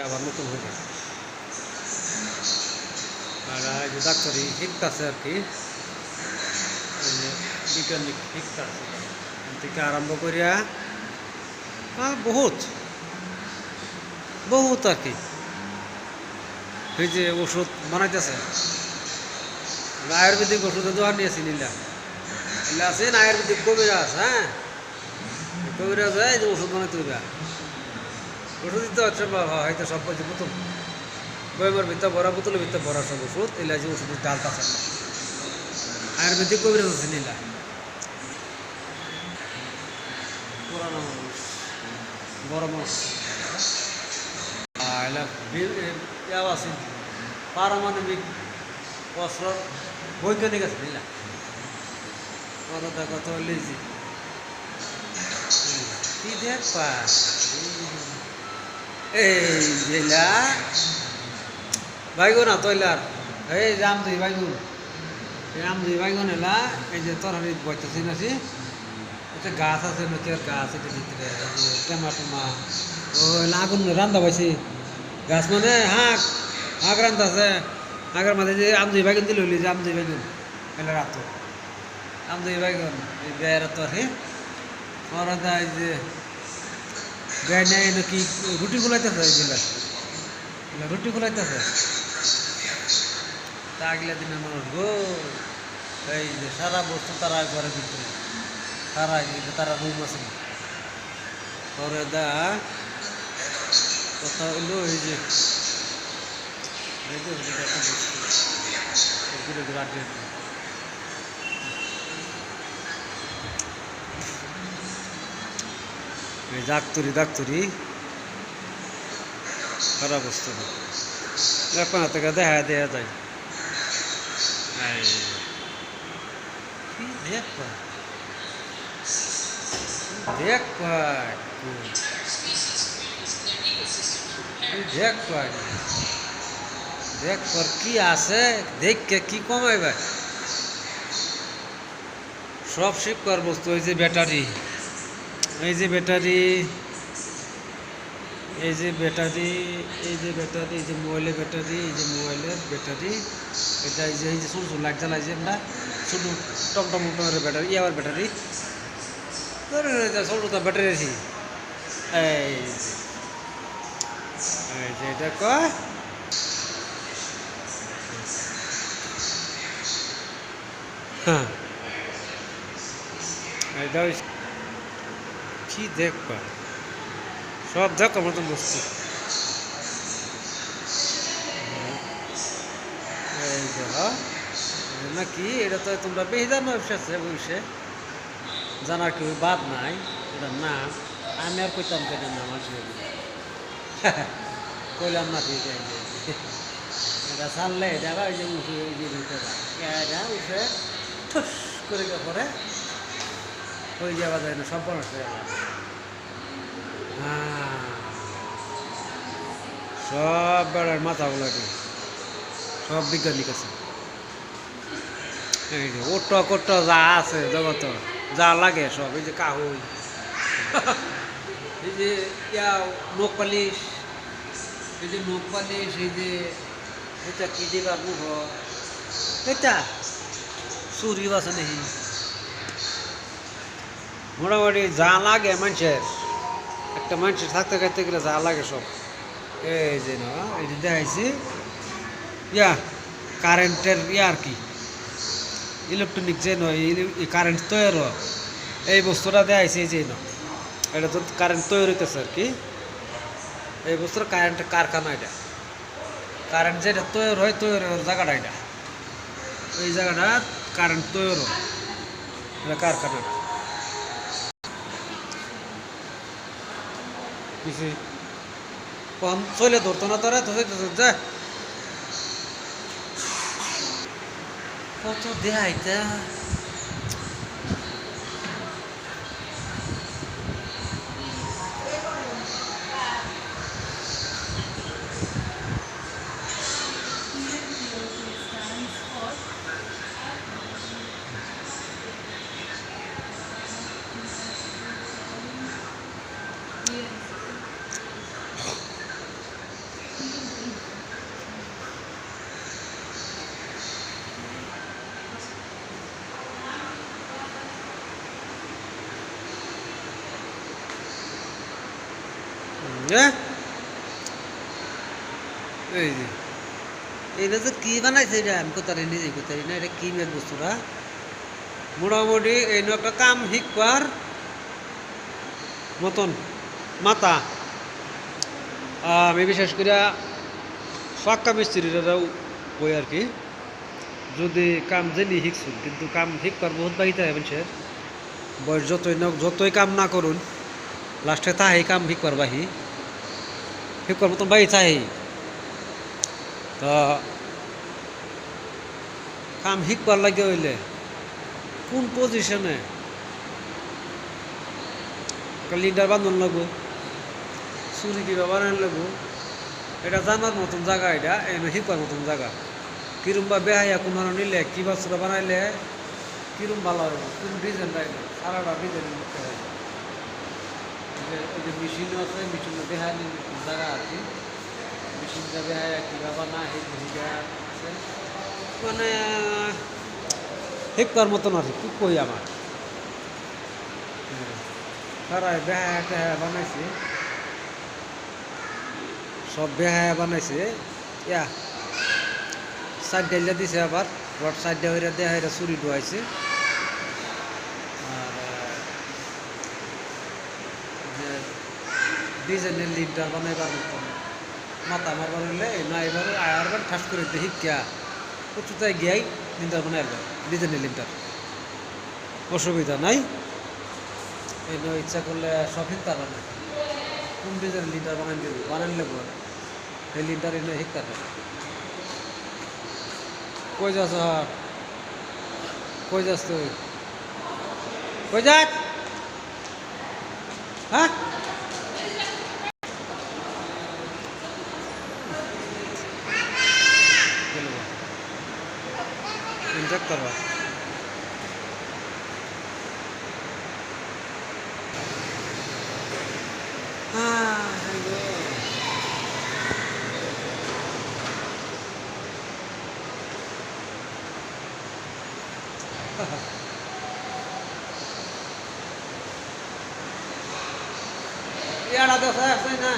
আবার নতুন হয়ে যায়। আর এই যে ডাক্তারি শিখতেছে আর কি, এই যে বিজ্ঞানিক শিখতেছে থেকে আরম্ভ করিয়া বহুত বহুত আর কি। এই যে ওষুধ বানাইতেছে, আয়ুর্বেদিক ওষুধের দোকান নিয়েছি নিলা এলে আছেন আয়ুর্বেদিক কবিরাজ। হ্যাঁ, কবিরাজ এই যে ওষুধ বানাইতে হইবা, ওষুধ দিতে হচ্ছে হয়তো সব পাইছে প্রথম বইমের ভিতরে ভরা, বোতলের ভিতরে ভরা সব ওষুধ এলা যে ওষুধের ডালতাছে আয়ুর্বেদিক কবিরাজ আছে নিলা। পুরানো মানুষ, বড় মানুষ ইয়াও আছে, পারমাণবিক অস্ত্র বৈজ্ঞানিক আছে নিলা। কথা কথা লিজি কি দেখবা এই জেলা বাইগুন তৈলার এই রাম দুই বাইগুন, রাম দুই বাইগুন এলা এই যে তরহারি বইতেছি নাছি, একটা গাছ আছে নাকি আর গাছ এটা ভিতরে টেমাটোমা ও আগুন রান্দা পাইছি গাছ মানে হাঁক হাঁক রান্দা আছে হাঁকের মাঝে যে আম দুই বাইগুন দিল যে আম দুই বাইগুন এলা রাত আম দুই বাইগুন এই বেড়া তো হে ওরা এই যে গায়ে নেয় নাকি রুটি গুলাইতেছে এগুলা, রুটি গুলাইতেছে তা আগলা দিনের মানুষ গো এই যে সারা বস্তু তারা ঘরের ভিতরে সারা তারা রুম আছে। পরে দা কথা হইলো এই যে ডাক্তারি ডাক্তারি খারাপ অবস্থা এখন থেকে দেখা দেওয়া যায়। দেখ দেখ দেখ দেখ পর কি আছে দেখকে কি কমাইবে সব শিক্ষার বস্তু। এই যে ব্যাটারি, এই যে ব্যাটারি, এই যে ব্যাটারি, এই যে ব্যাটারি, এই যে মোবাইলের ব্যাটারি, এই যে মোবাইলের ব্যাটারি, এটা এই যে ছোটো ছোটো লাইট জ্বালাই যে আমরা ছোটো টমটম টমের ব্যাটারি, আবার ব্যাটারি ছোটো ছোটো ব্যাটারি আছি। এই যে এটা কয় হ্যাঁ এটা কি দেখবা সব দেখো মতন বস্তু। এই দেখো নাকি এটা তো তোমরা বেশি জানো বসে জানার কেউ বাদ নাই, এটার নাম আমি আর কইতাম এটার নাম আসবে কইলাম না ঠিক আছে। এটা ছাড়লে এটা ওই যে উঠে ওই যে ভিতরে এটা উঠে ঠুস করে পরে ওই যাওয়া যায় না, সব নষ্ট হয়ে যাবে। হ্যাঁ সব বেড়ার মাথাগুলো সব বিজ্ঞানিক আছে। এই যে ওটো কোটো যা আছে জগত যা লাগে সব, এই যে কাহুই এই যে নখ পালিশ, এই যে নখ পালিশ, এই যে এটা কি দিবার মুখ এটা চুরি আছে নাকি মোটামুটি যা লাগে মানুষের, একটা মানুষের থাকতে খাইতে গেলে যা লাগে সব। এই যে না এই যে দেখাইছি কারেন্টের আর কি ইলেকট্রনিক যে নয় কারেন্ট তৈরি এই বস্তুটা দেখাইছে এই যে না এটা তো কারেন্ট তৈরি হইতেছে আর কি। এই বস্তুটা কারেন্টের কারখানা, এটা কারেন্ট যেটা তৈরি হয় তৈরি জায়গাটা এটা, এই জায়গাটা কারেন্ট তৈরি হয় এটা কারখানাটা। কম চলে ধরতো না তোরা তো যা কত দেয় এটা হ্যাঁ এই যে এটা যে কি বানাইছে এটা আমি কোথায় নিজেই কোথায় না এটা কি মেয়ে বস্তুটা মোটামুটি এই একটা কাম শিকবার মতন মাথা আমি বিশেষ করে পাক্কা মিস্ত্রিরাও বই আর কি যদি কাম জেনি শিখছুন কিন্তু কাম শিকবার বহুত বাহিতে হয় মানুষের বয়স যতই কাম না করুন লাস্টে তাহাই কাম শিকবার বাহি শিকবার মতন বাহি তাহাই তো কাম শিকবার লাগে হইলে কোন পজিশনে লিডার বান্ধন লাগবো চুরি কিবা বানান লাগবো এটা জানার মতন জায়গা এটা এনে শিকবার মতন জায়গা কিরম বা বেহাইয়া কোনো নিলে কি বাচ্চারা বানাইলে কিরম ভালো হবে কোন ডিজাইন রাখবে সারাটা ডিজাইন করতে হয় ওই যে মেশিনও আছে মেশিনও বেহাই জায়গা আছে মেশিনটা বেহাইয়া কিবা বানা সেইটা আছে মানে শিকবার মতন আছে কি কই আমার তারাই বেহায়া টেহায়া বানাইছে সব বেহায়া বানাইছে ইয়া সাইড ডাইলা দিছে আবার রড সাইড হইরা দেয়া হইরা চুরি ডুয়াইছে আর ডিজাইনের লিডার বানাইবার মতন মাথা মারবার হইলে না এবার আয়ারবার ঠাস করে দেখি কিয়া উঁচুতায় গিয়াই লিডার বানাইবার ডিজাইনের লিডার অসুবিধা নাই এই ইচ্ছা করলে সব হিকতে পারবে কোন ডিজাইনের লিডার বানাইলে এই লিডার এনে হিকতে পারবে কই যাস কই যাস তুই কই যাক হ্যাঁ ইনজেক্ট করবা ইয়ার আদা আছে না